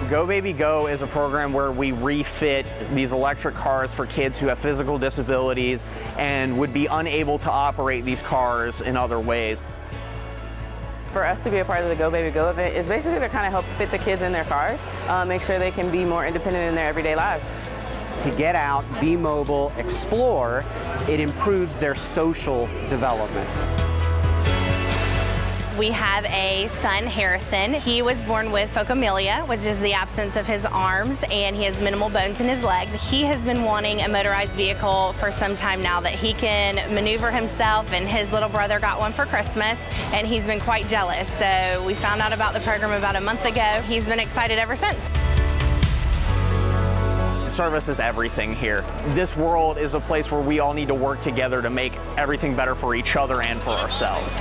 GoBabyGo is a program where we refit these electric cars for kids who have physical disabilities and would be unable to operate these cars in other ways. For us to be a part of the GoBabyGo event is basically to kind of help fit the kids in their cars, make sure they can be more independent in their everyday lives. To get out, be mobile, explore, it improves their social development. We have a son, Harrison. He was born with phocomelia, which is the absence of his arms, and he has minimal bones in his legs. He has been wanting a motorized vehicle for some time now that he can maneuver himself, and his little brother got one for Christmas, and he's been quite jealous. So we found out about the program about a month ago. He's been excited ever since. Service is everything here. This world is a place where we all need to work together to make everything better for each other and for ourselves.